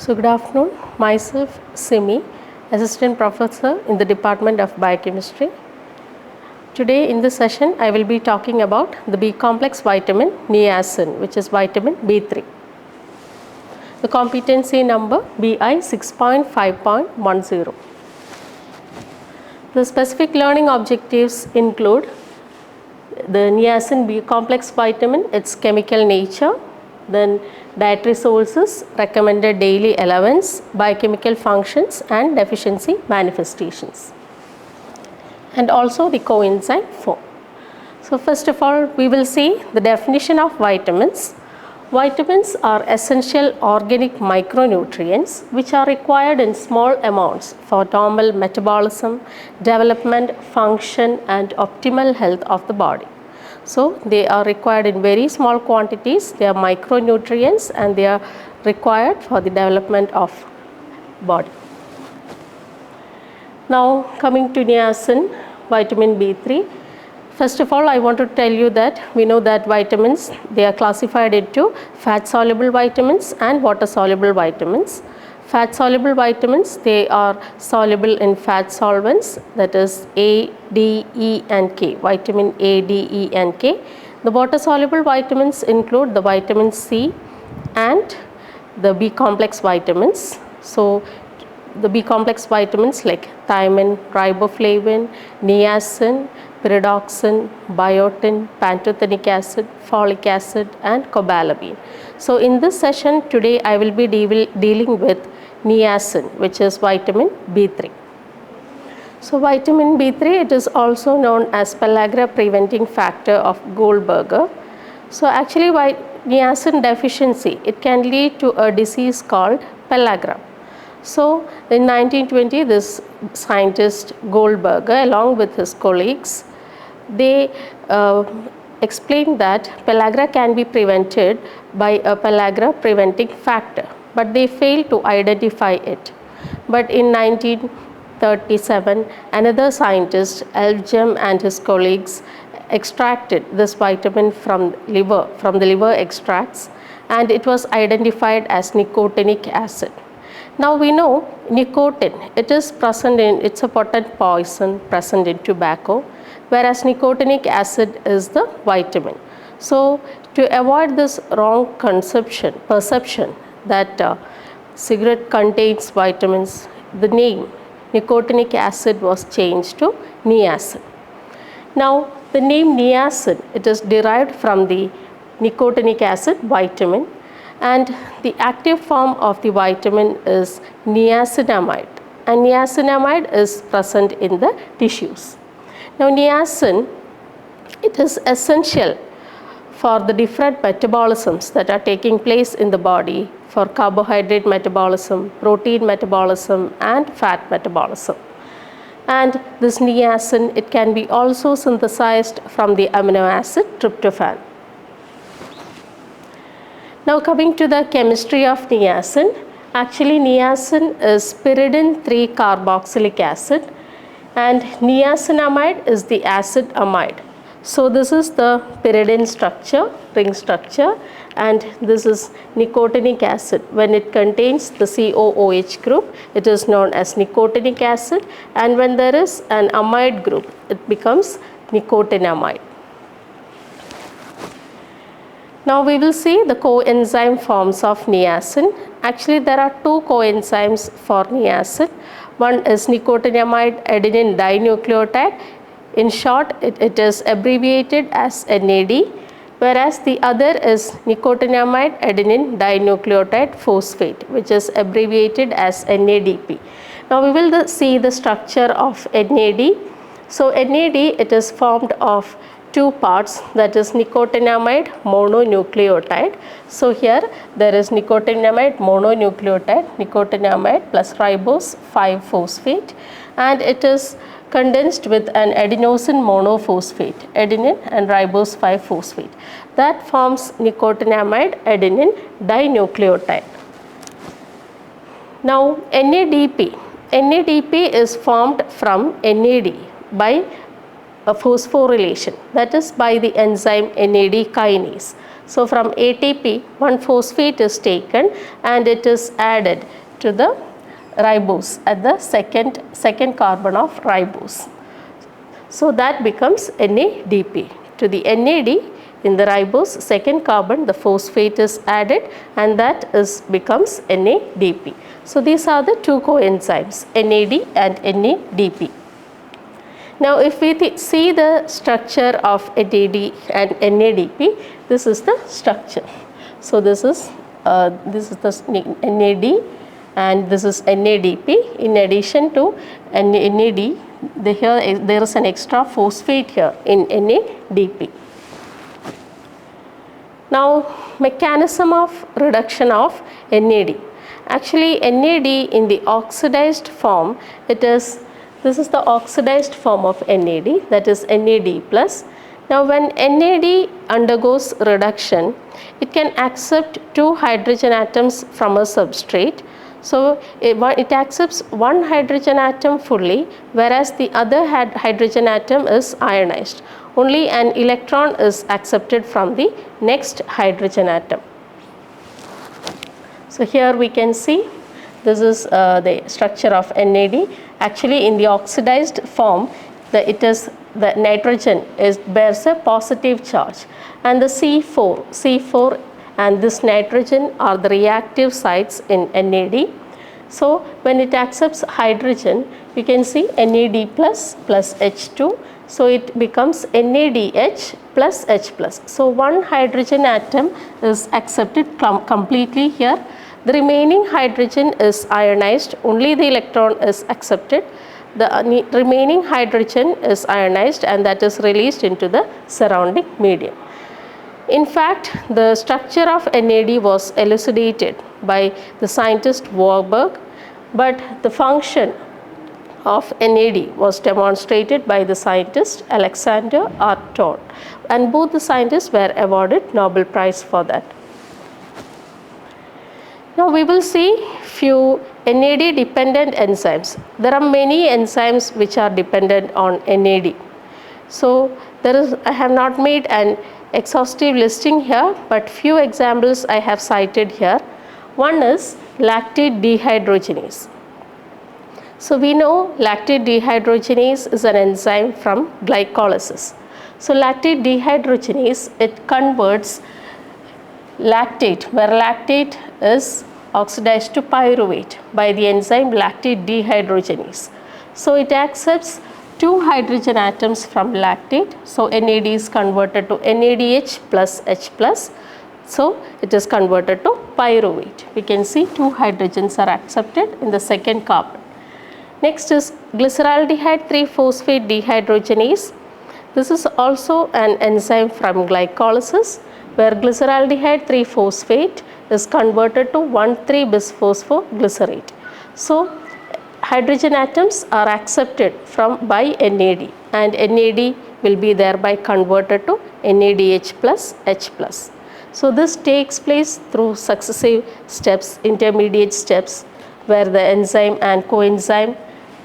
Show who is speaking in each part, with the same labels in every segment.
Speaker 1: So good afternoon, myself Simi, Assistant Professor in the Department of Biochemistry. Today in this session I will be talking about the B complex vitamin niacin, which is vitamin B3. The competency number BI 6.5.10. The specific learning objectives include the niacin B complex vitamin, its chemical nature, then dietary sources, recommended daily allowance, biochemical functions and deficiency manifestations, and also the coenzyme form. So first of all, we will see the definition of vitamins. Vitamins are essential organic micronutrients which are required in small amounts for normal metabolism, development, function and optimal health of the body. So they are required in very small quantities, they are micronutrients and they are required for the development of body. Now coming to niacin, vitamin B3. First of all, I want to tell you that we know that vitamins, they are classified into fat soluble vitamins and water soluble vitamins. Fat soluble vitamins, they are soluble in fat solvents, that is A, D, E and K, vitamin A, D, E and K. The water soluble vitamins include the vitamin C and the B complex vitamins. So the B complex vitamins like thiamine, riboflavin, niacin, pyridoxine, biotin, pantothenic acid, folic acid and cobalamin. So in this session today I will be dealing with niacin, which is vitamin B3. So vitamin B3, it is also known as pellagra preventing factor of Goldberger. So actually niacin deficiency, it can lead to a disease called pellagra. So in 1920, this scientist Goldberger along with his colleagues, they explained that pellagra can be prevented by a pellagra preventing factor, but they failed to identify it. But in 1937, another scientist, Elgem and his colleagues, extracted this vitamin from the liver extracts, and it was identified as nicotinic acid. Now we know nicotine, it's a potent poison present in tobacco, whereas nicotinic acid is the vitamin. So to avoid this wrong perception that cigarette contains vitamins, the name nicotinic acid was changed to niacin. Now the name niacin, it is derived from the nicotinic acid vitamin, and the active form of the vitamin is niacinamide, and niacinamide is present in the tissues. Now niacin, it is essential for the different metabolisms that are taking place in the body, for carbohydrate metabolism, protein metabolism and fat metabolism. And this niacin, it can be also synthesized from the amino acid tryptophan. Now coming to the chemistry of niacin, actually niacin is pyridine 3 carboxylic acid and niacinamide is the acid amide. So this is the pyridine structure, ring structure, and this is nicotinic acid. When it contains the COOH group, it is known as nicotinic acid, and when there is an amide group, it becomes nicotinamide. Now we will see the coenzyme forms of niacin. Actually there are two coenzymes for niacin. One is nicotinamide adenine dinucleotide. In short, it is abbreviated as NAD, whereas the other is nicotinamide adenine dinucleotide phosphate, which is abbreviated as NADP. Now we will see the structure of NAD. So NAD, it is formed of two parts, that is nicotinamide mononucleotide. So here there is nicotinamide mononucleotide, nicotinamide plus ribose 5-phosphate, and it is condensed with an adenosine monophosphate, adenine and ribose 5-phosphate. That forms nicotinamide adenine dinucleotide. Now NADP is formed from NAD by a phosphorylation, that is by the enzyme NAD kinase. So from ATP, one phosphate is taken and it is added to the ribose at the second carbon of ribose. So that becomes NADP. To the NAD in the ribose second carbon, the phosphate is added and that becomes NADP. So these are the two coenzymes, NAD and NADP. Now if we see the structure of NAD and NADP, this is the structure. So this is the NAD and this is NADP. In addition to NAD, there is an extra phosphate here in NADP. Now mechanism of reduction of NAD. Actually NAD in the oxidized form, this is the oxidized form of NAD, that is NAD plus. Now when NAD undergoes reduction, it can accept 2 hydrogen atoms from a substrate. So it accepts one hydrogen atom fully, whereas the other hydrogen atom is ionized. Only an electron is accepted from the next hydrogen atom. So here we can see this is the structure of NAD. Actually in the oxidized form, the nitrogen bears a positive charge, and the C4 and this nitrogen are the reactive sites in NAD. So when it accepts hydrogen, you can see NAD plus H2. So it becomes NADH plus H plus. So one hydrogen atom is accepted completely here. The remaining hydrogen is ionized, only the electron is accepted. The remaining hydrogen is ionized and that is released into the surrounding medium. In fact, the structure of NAD was elucidated by the scientist Warburg, but the function of NAD was demonstrated by the scientist Alexander R. Todd, and both the scientists were awarded Nobel Prize for that. Now we will see few NAD dependent enzymes. There are many enzymes which are dependent on NAD. So I have not made an exhaustive listing here, but few examples I have cited here. One is lactate dehydrogenase. So we know lactate dehydrogenase is an enzyme from glycolysis. So lactate dehydrogenase, it converts lactate, where lactate is oxidized to pyruvate by the enzyme lactate dehydrogenase. So it accepts 2 hydrogen atoms from lactate. So NAD is converted to NADH plus H plus. So it is converted to pyruvate. We can see 2 hydrogens are accepted in the second carbon. Next is glyceraldehyde 3-phosphate dehydrogenase. This is also an enzyme from glycolysis, where glyceraldehyde 3-phosphate is converted to 1,3-bisphosphoglycerate. So hydrogen atoms are accepted by NAD, and NAD will be thereby converted to NADH plus H plus. So this takes place through successive steps, intermediate steps, where the enzyme and coenzyme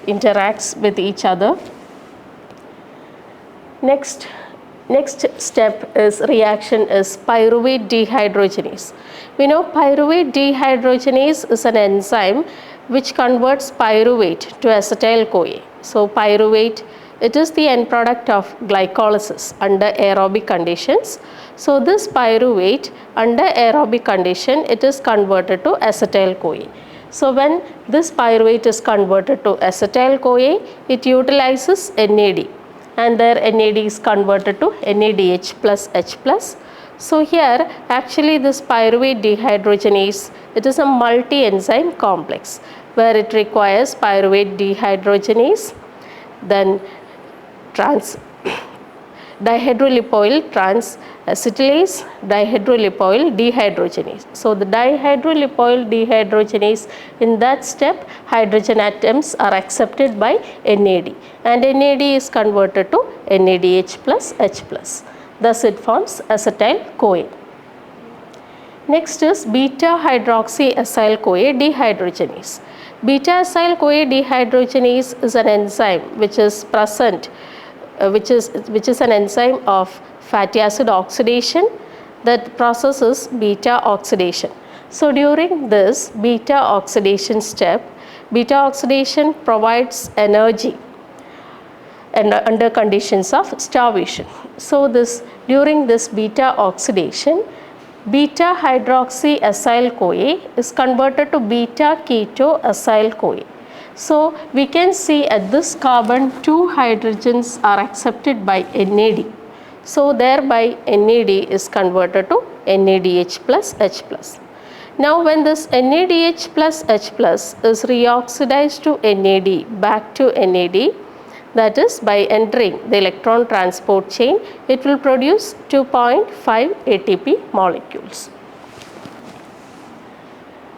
Speaker 1: interacts with each other. Next step is reaction is pyruvate dehydrogenase. We know pyruvate dehydrogenase is an enzyme which converts pyruvate to acetyl-CoA. So pyruvate, it is the end product of glycolysis under aerobic conditions. So this pyruvate under aerobic condition, it is converted to acetyl-CoA. So when this pyruvate is converted to acetyl-CoA, it utilizes NAD, and their NAD is converted to NADH plus H plus. So here actually this pyruvate dehydrogenase, it is a multi-enzyme complex where it requires pyruvate dehydrogenase, then dihydrolipoyl transacetylase, dihydrolipoyl dehydrogenase. So the dihydrolipoyl dehydrogenase, in that step hydrogen atoms are accepted by NAD, and NAD is converted to NADH plus H plus. Thus it forms acetyl-CoA. Next is beta-hydroxyacyl-CoA dehydrogenase. Beta-acyl-CoA dehydrogenase is an enzyme which is present which is an enzyme of fatty acid oxidation. That process is beta oxidation. So during this beta oxidation step, beta oxidation provides energy and under conditions of starvation. So during this beta oxidation, beta hydroxy acyl CoA is converted to beta keto acyl CoA. So we can see at this carbon 2 hydrogens are accepted by NAD. So thereby NAD is converted to NADH plus H plus. Now when this NADH plus H plus is reoxidized to NAD back to NAD, that is by entering the electron transport chain, it will produce 2.5 ATP molecules.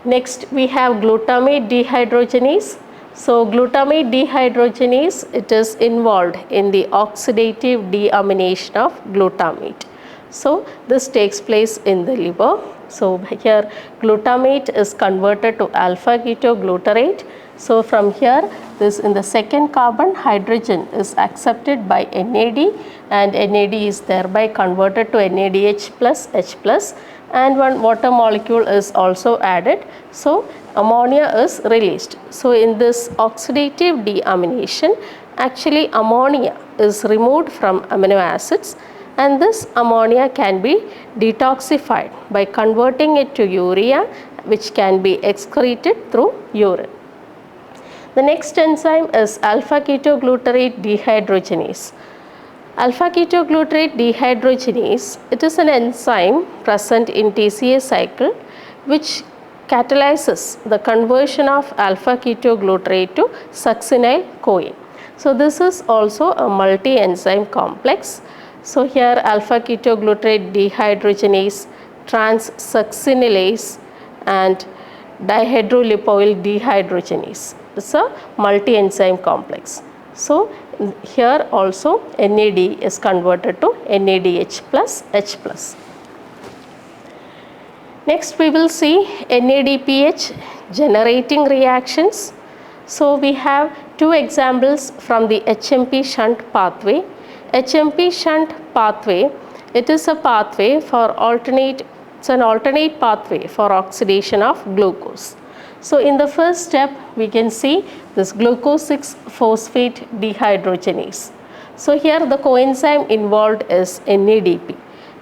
Speaker 1: Next we have glutamate dehydrogenase. So glutamate dehydrogenase, it is involved in the oxidative deamination of glutamate. So this takes place in the liver. So here glutamate is converted to alpha ketoglutarate. So from here, this in the second carbon, hydrogen is accepted by NAD and NAD is thereby converted to NADH plus H plus, and one water molecule is also added. So ammonia is released. So in this oxidative deamination, actually ammonia is removed from amino acids, and this ammonia can be detoxified by converting it to urea, which can be excreted through urine. The next enzyme is alpha ketoglutarate dehydrogenase. Alpha ketoglutarate dehydrogenase, it is an enzyme present in TCA cycle which catalyzes the conversion of alpha ketoglutarate to succinyl CoA. So this is also a multi-enzyme complex. So here alpha ketoglutarate dehydrogenase, trans-succinylase and dihydrolipoyl dehydrogenase. It's a multi-enzyme complex. So here also NAD is converted to NADH plus H plus. Next we will see NADPH generating reactions. So we have two examples from the HMP shunt pathway. HMP shunt pathway, it is a pathway for it's an alternate pathway for oxidation of glucose. So in the first step we can see this glucose 6-phosphate dehydrogenase. So here the coenzyme involved is NADP,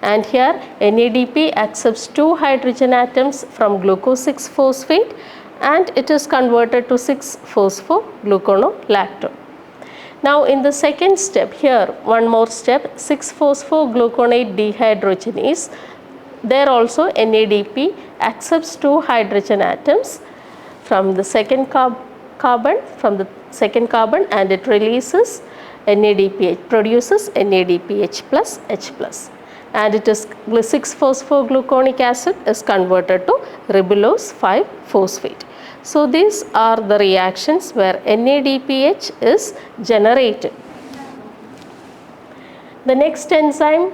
Speaker 1: and here NADP accepts 2 hydrogen atoms from glucose 6-phosphate and it is converted to 6-phosphogluconolactone. Now in the second step, here one more step, 6-phosphogluconate dehydrogenase, there also NADP accepts 2 hydrogen atoms from the second carbon and it releases NADPH, produces NADPH plus H plus, and it is 6-phosphogluconic acid is converted to ribulose 5-phosphate. So these are the reactions where NADPH is generated. The next enzyme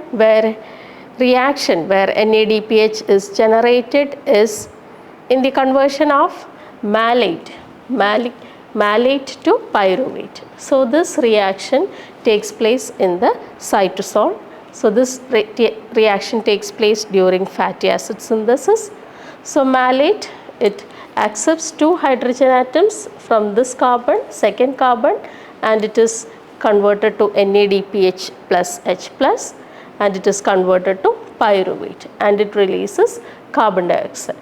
Speaker 1: reaction where NADPH is generated is in the conversion of malate to pyruvate. So this reaction takes place in the cytosol. So this reaction takes place during fatty acid synthesis. So malate, it accepts 2 hydrogen atoms from this carbon, second carbon, and it is converted to NADPH plus H plus, and it is converted to pyruvate and it releases carbon dioxide.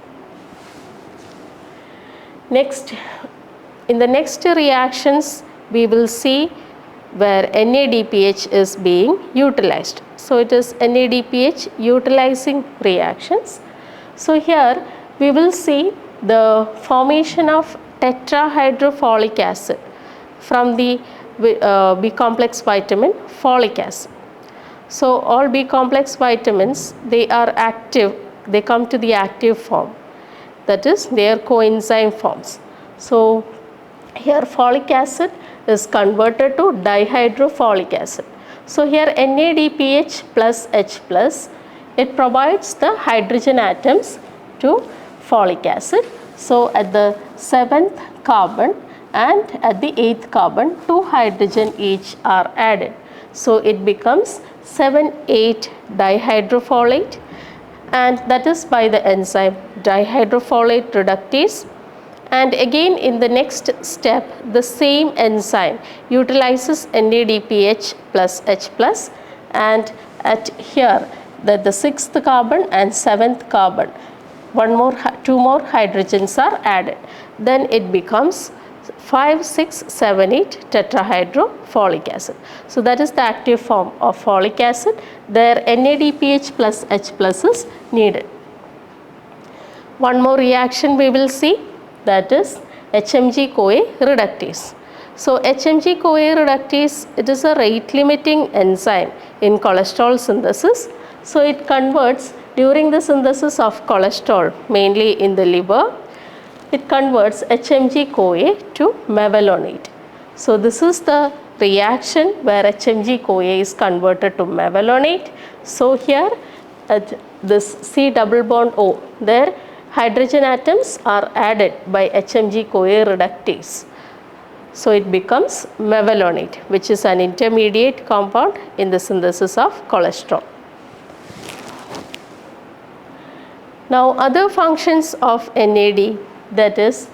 Speaker 1: Next, in the next reactions we will see where NADPH is being utilized. So it is NADPH utilizing reactions. So here we will see the formation of tetrahydrofolic acid from the B complex vitamin folic acid. So all B complex vitamins, they are active, they come to the active form, that is their coenzyme forms. So here folic acid is converted to dihydrofolic acid. So here NADPH plus H plus, it provides the hydrogen atoms to folic acid. So at the 7th carbon and at the 8th carbon, 2 hydrogen each are added. So it becomes 7,8 dihydrofolate, and that is by the enzyme dihydrofolate reductase. And again in the next step, the same enzyme utilizes NADPH plus H plus, and at here that the 6th carbon and 7th carbon, two more hydrogens are added. Then it becomes 5,6,7,8 tetrahydrofolic acid. So that is the active form of folic acid. There NADPH plus H plus is needed. One more reaction we will see, that is HMG-CoA reductase. So HMG-CoA reductase, it is a rate limiting enzyme in cholesterol synthesis. So it converts during the synthesis of cholesterol, mainly in the liver, it converts HMG-CoA to mevalonate. So this is the reaction where HMG-CoA is converted to mevalonate. So here at this C double bond O, there hydrogen atoms are added by HMG-CoA reductase. So it becomes mevalonate, which is an intermediate compound in the synthesis of cholesterol. Now other functions of NAD, that is,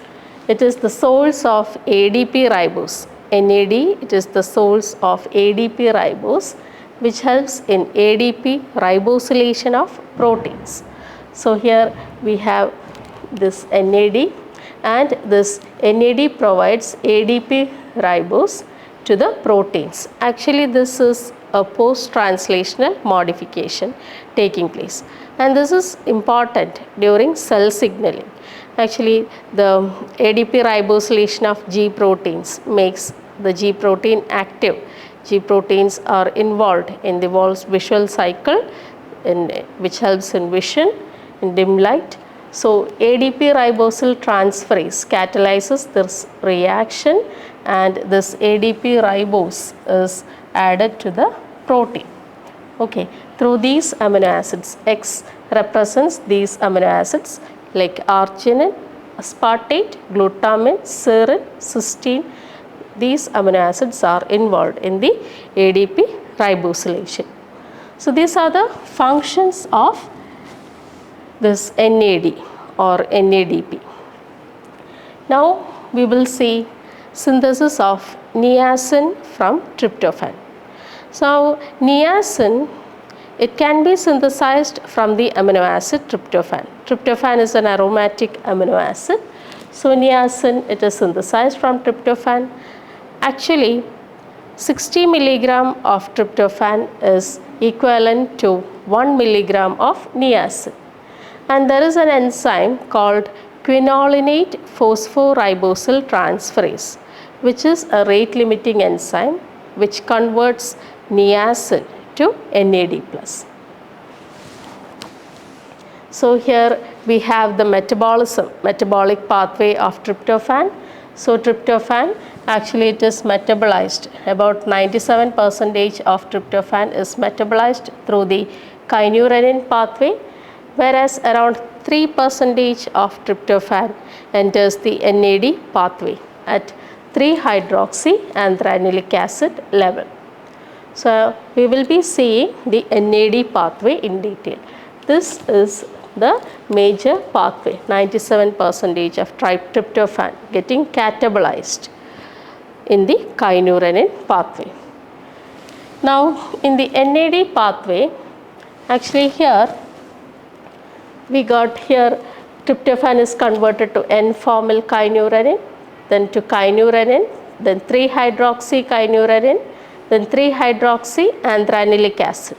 Speaker 1: it is the source of ADP ribose. NAD, it is the source of ADP ribose, which helps in ADP ribosylation of proteins. So here we have this NAD, and this NAD provides ADP ribose to the proteins. Actually this is a post-translational modification taking place, and this is important during cell signaling. Actually the ADP ribosylation of G proteins makes the G protein active. G proteins are involved in the Wolff's visual cycle, which helps in vision in dim light. So ADP ribosyl transferase catalyzes this reaction, and this ADP ribose is added to the protein. Okay, through these amino acids, X represents these amino acids like arginine, aspartate, glutamine, serine, cysteine. These amino acids are involved in the ADP ribosylation. So these are the functions of this NAD or NADP. Now we will see synthesis of niacin from tryptophan. So niacin, it can be synthesized from the amino acid tryptophan. Tryptophan is an aromatic amino acid. So niacin, it is synthesized from tryptophan. Actually 60 milligram of tryptophan is equivalent to 1 milligram of niacin. And there is an enzyme called quinolinate phosphoribosyl transferase, which is a rate limiting enzyme which converts niacin to NAD+. So here we have the metabolic pathway of tryptophan. So tryptophan, actually it is metabolized. About 97% of tryptophan is metabolized through the kynurenine pathway, whereas around 3% of tryptophan enters the NAD pathway at 3-hydroxyanthranilic acid level. So we will be seeing the NAD pathway in detail. This is the major pathway, 97% of tryptophan getting catabolized in the kynurenine pathway. Now in the NAD pathway, actually here we got here tryptophan is converted to N-formyl kynurenine, then to kynurenine, then 3-hydroxykynurenine, then 3-hydroxyanthranilic acid.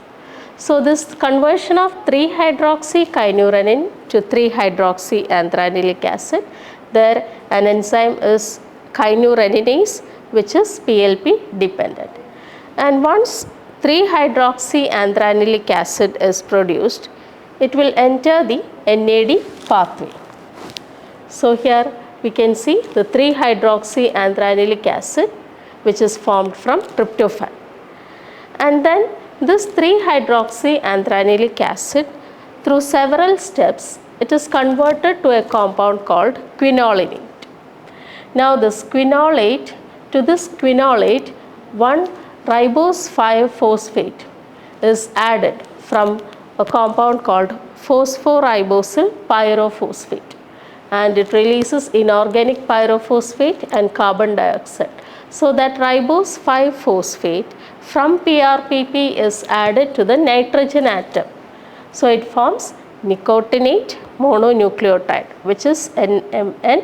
Speaker 1: So this conversion of 3-hydroxykynurenine to 3-hydroxyanthranilic acid, there an enzyme is kynureninase, which is PLP dependent. And once 3-hydroxyanthranilic acid is produced, it will enter the NAD pathway. So here we can see the 3-hydroxyanthranilic acid, which is formed from tryptophan. And then this 3-hydroxyanthranilic acid, through several steps, it is converted to a compound called quinolinate. Now this quinolate, to this quinolate, one ribose 5-phosphate is added from a compound called phosphoribosyl pyrophosphate, and it releases inorganic pyrophosphate and carbon dioxide. So that ribose 5-phosphate from PRPP is added to the nitrogen atom. So it forms nicotinate mononucleotide, which is NMN.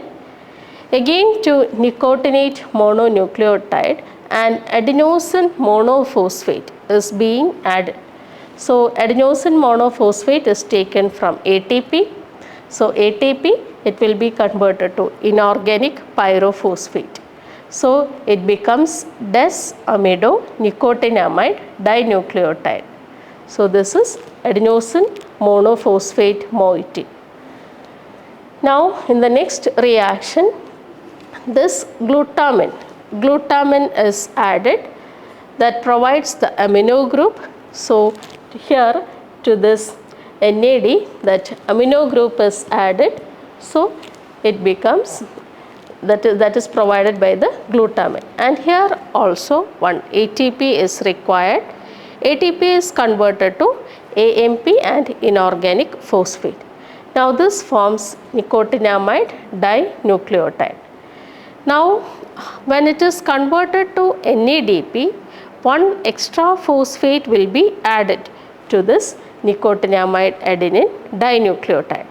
Speaker 1: Again, to nicotinate mononucleotide, and adenosine monophosphate is being added. So adenosine monophosphate is taken from ATP. So ATP, it will be converted to inorganic pyrophosphate. So it becomes des-amido-nicotinamide dinucleotide. So this is adenosine monophosphate moiety. Now in the next reaction, this glutamine is added, that provides the amino group. So here to this NAD, that amino group is added, so it becomes that is provided by the glutamine. And here also one ATP is required. ATP is converted to AMP and inorganic phosphate. Now this forms nicotinamide dinucleotide. Now when it is converted to NADP, one extra phosphate will be added to this nicotinamide adenine dinucleotide.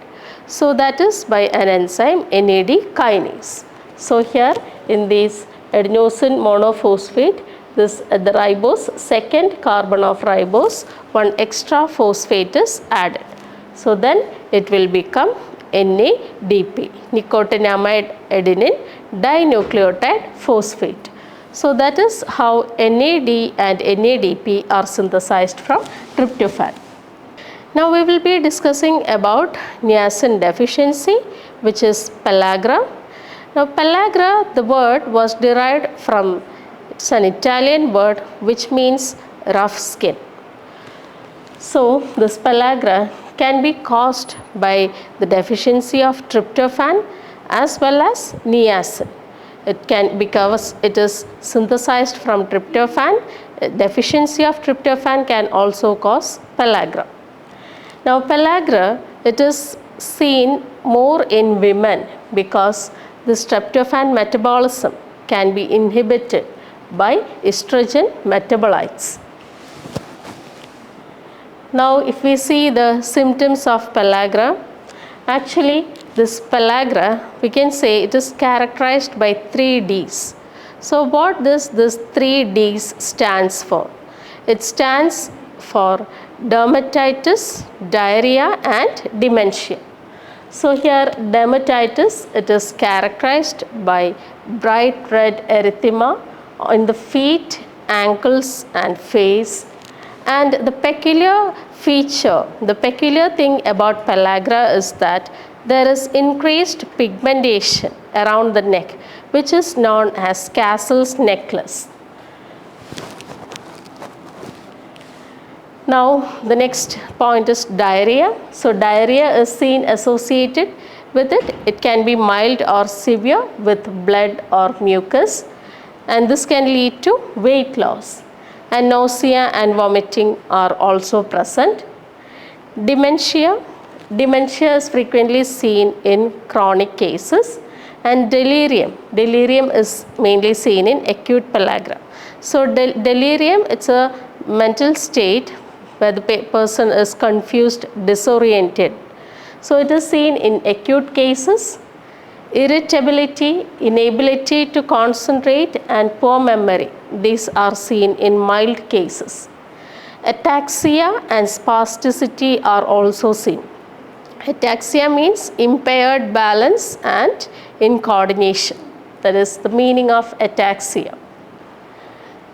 Speaker 1: So that is by an enzyme NAD kinase. So here in this adenosine monophosphate, this the ribose, second carbon of ribose, one extra phosphate is added. So then it will become NADP, nicotinamide adenine dinucleotide phosphate. So that is how NAD and NADP are synthesized from tryptophan. Now we will be discussing about niacin deficiency, which is pellagra. Now pellagra, the word was derived from, it's an Italian word which means rough skin. So this pellagra can be caused by the deficiency of tryptophan as well as niacin. It can, because it is synthesized from tryptophan, deficiency of tryptophan can also cause pellagra. Now pellagra, it is seen more in women because this tryptophan metabolism can be inhibited by estrogen metabolites. Now if we see the symptoms of pellagra, actually this pellagra, we can say it is characterized by 3 Ds. So what this 3 Ds stands for? It stands for dermatitis, diarrhea and dementia. So here dermatitis, it is characterized by bright red erythema in the feet, ankles and face. And the peculiar feature, the peculiar thing about pellagra is that there is increased pigmentation around the neck, which is known as Castle's necklace. Now the next point is diarrhea. So diarrhea is seen associated with it. It can be mild or severe with blood or mucus, and this can lead to weight loss, and nausea and vomiting are also present. Dementia is frequently seen in chronic cases, and delirium is mainly seen in acute pellagra. So delirium, it's a mental state where the person is confused, disoriented. So it is seen in acute cases. Irritability, inability to concentrate and poor memory, these are seen in mild cases. Ataxia and spasticity are also seen. Ataxia means impaired balance and incoordination. That is the meaning of ataxia.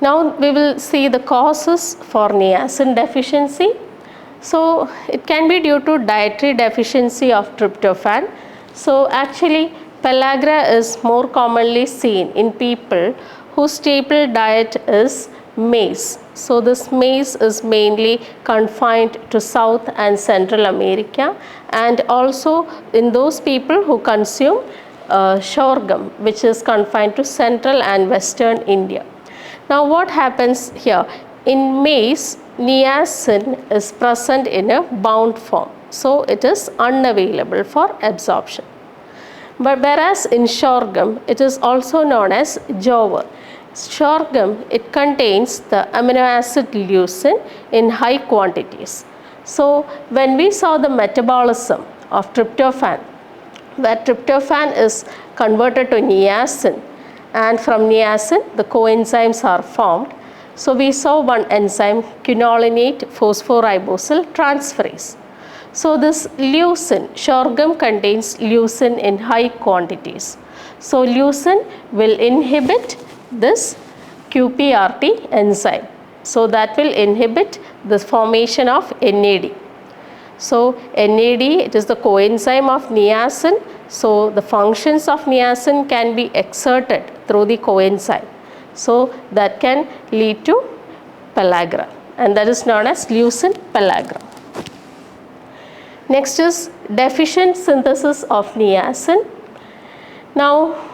Speaker 1: Now we will see the causes for niacin deficiency. So it can be due to dietary deficiency of tryptophan. So actually pellagra is more commonly seen in people whose staple diet is maize. So this maize is mainly confined to South and Central America, and also in those people who consume sorghum, which is confined to Central and Western India. Now what happens here? In maize, niacin is present in a bound form. So it is unavailable for absorption. But whereas in sorghum, it is also known as jowar. Sorghum, it contains the amino acid leucine in high quantities. So when we saw the metabolism of tryptophan, where tryptophan is converted to niacin, and from niacin the coenzymes are formed. So we saw one enzyme, quinolinate phosphoribosyl transferase. So this leucine, sorghum contains leucine in high quantities. So leucine will inhibit this QPRT enzyme. So that will inhibit the formation of NAD. So NAD, it is the coenzyme of niacin. So the functions of niacin can be exerted through the coenzyme. So that can lead to pellagra, and that is known as leucine pellagra. Next is deficient synthesis of niacin. Now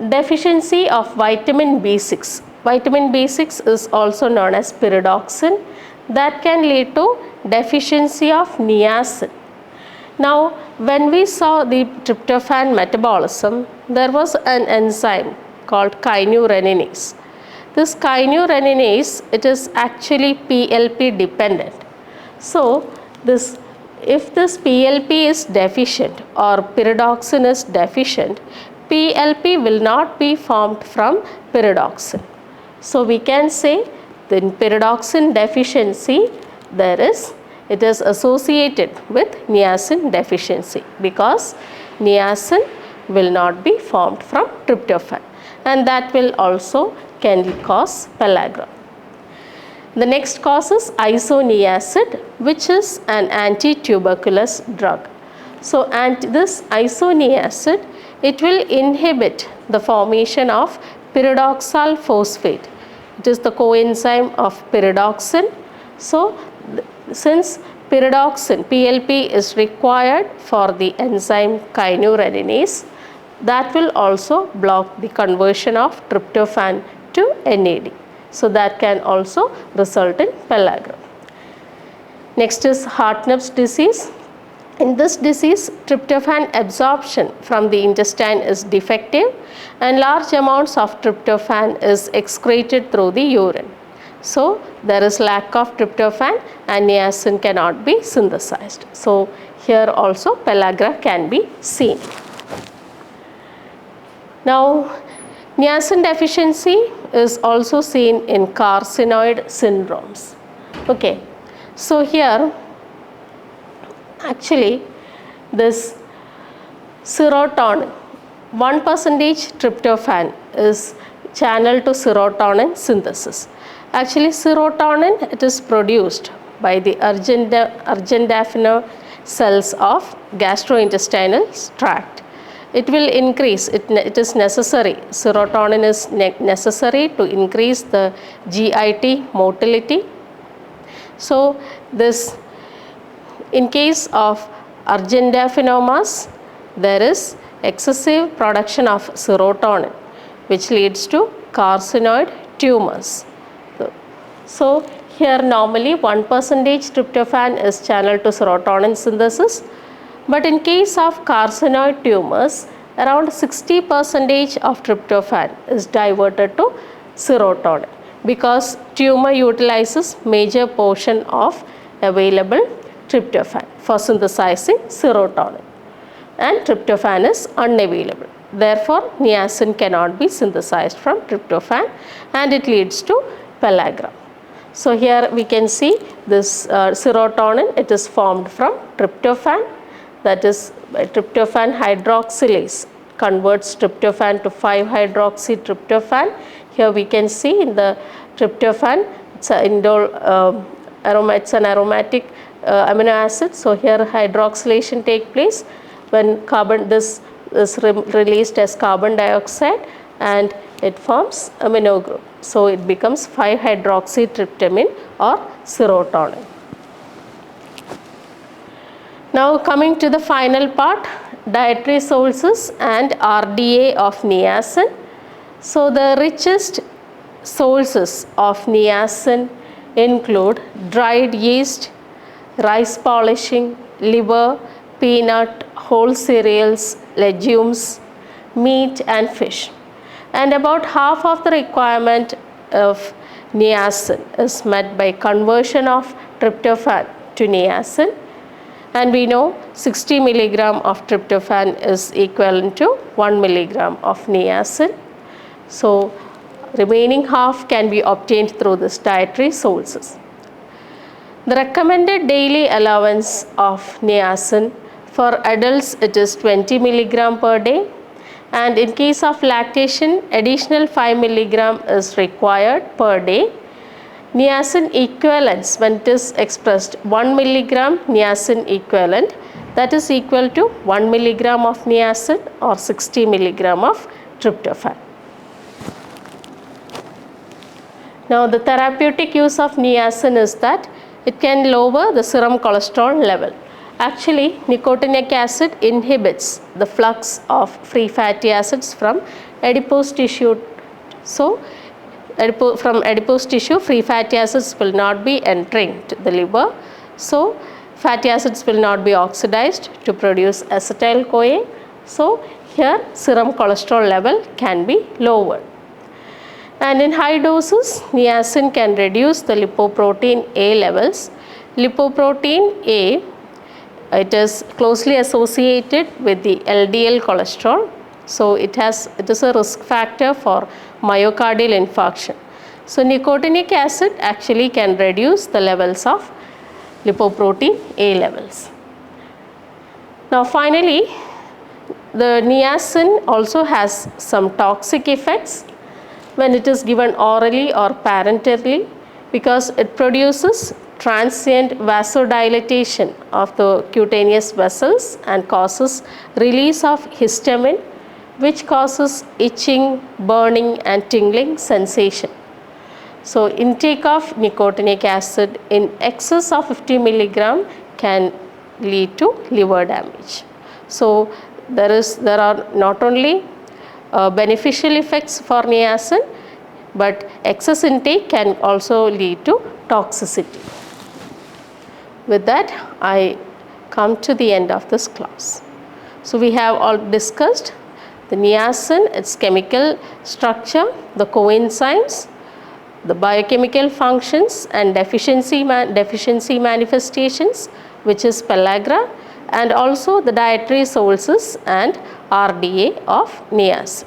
Speaker 1: deficiency of vitamin B6. Vitamin B6 is also known as pyridoxine. That can lead to deficiency of niacin. Now when we saw the tryptophan metabolism, there was an enzyme called kynureninase. This kynureninase, it is actually PLP dependent. So if this PLP is deficient or pyridoxine is deficient, PLP will not be formed from pyridoxine. So we can say that in pyridoxine deficiency, it is associated with niacin deficiency, because niacin will not be formed from tryptophan, and that will also can cause pellagra. The next cause is isoniacid, which is an anti-tuberculous drug. So this isoniacid, it will inhibit the formation of pyridoxal phosphate. It is the coenzyme of pyridoxine. So since pyridoxine, PLP, is required for the enzyme kynureninase, that will also block the conversion of tryptophan to NAD. So that can also result in pellagra. Next is Hartnupp's disease. In this disease, tryptophan absorption from the intestine is defective, and large amounts of tryptophan is excreted through the urine. So there is lack of tryptophan and niacin cannot be synthesized. So here also pellagra can be seen. Now niacin deficiency is also seen in carcinoid syndromes. Okay, so here actually this serotonin, 1% tryptophan is channeled to serotonin synthesis. Actually serotonin, it is produced by the argendaphino cells of gastrointestinal tract. It will increase, it is necessary, serotonin is necessary to increase the GIT motility. So this, in case of argendaphinomas, there is excessive production of serotonin, which leads to carcinoid tumors. So here normally 1% tryptophan is channeled to serotonin synthesis. But in case of carcinoid tumors, around 60% of tryptophan is diverted to serotonin, because tumor utilizes major portion of available tryptophan for synthesizing serotonin, and tryptophan is unavailable. Therefore, niacin cannot be synthesized from tryptophan, and it leads to pellagra. So here we can see this serotonin, it is formed from tryptophan. That is, tryptophan hydroxylase converts tryptophan to 5-hydroxytryptophan. Here we can see in the tryptophan, it's an aromatic amino acid. So here hydroxylation takes place when this is released as carbon dioxide, and it forms amino group. So it becomes 5-hydroxytryptamine or serotonin. Now coming to the final part, dietary sources and RDA of niacin. So the richest sources of niacin include dried yeast, rice polishing, liver, peanut, whole cereals, legumes, meat and fish. And about half of the requirement of niacin is met by conversion of tryptophan to niacin. And we know 60 milligram of tryptophan is equivalent to 1 milligram of niacin. So remaining half can be obtained through this dietary sources. The recommended daily allowance of niacin for adults it is 20 milligram per day, and in case of lactation additional 5 milligram is required per day. Niacin equivalence, when it is expressed 1 milligram niacin equivalent, that is equal to 1 milligram of niacin or 60 milligram of tryptophan. Now the therapeutic use of niacin is that it can lower the serum cholesterol level. Actually, nicotinic acid inhibits the flux of free fatty acids from adipose tissue. So from adipose tissue, free fatty acids will not be entering to the liver. So fatty acids will not be oxidized to produce acetyl-CoA. So here serum cholesterol level can be lowered. And in high doses, niacin can reduce the lipoprotein A levels. Lipoprotein A, it is closely associated with the LDL cholesterol. So it is a risk factor for myocardial infarction. So nicotinic acid actually can reduce the levels of lipoprotein A levels. Now finally, the niacin also has some toxic effects when it is given orally or parenterally, because it produces transient vasodilatation of the cutaneous vessels and causes release of histamine, which causes itching, burning and tingling sensation. So intake of nicotinic acid in excess of 50 milligram can lead to liver damage. So there are not only beneficial effects for niacin, but excess intake can also lead to toxicity. With that, I come to the end of this class. So we have all discussed the niacin, its chemical structure, the coenzymes, the biochemical functions and deficiency manifestations, which is pellagra, and also the dietary sources and RDA of niacin.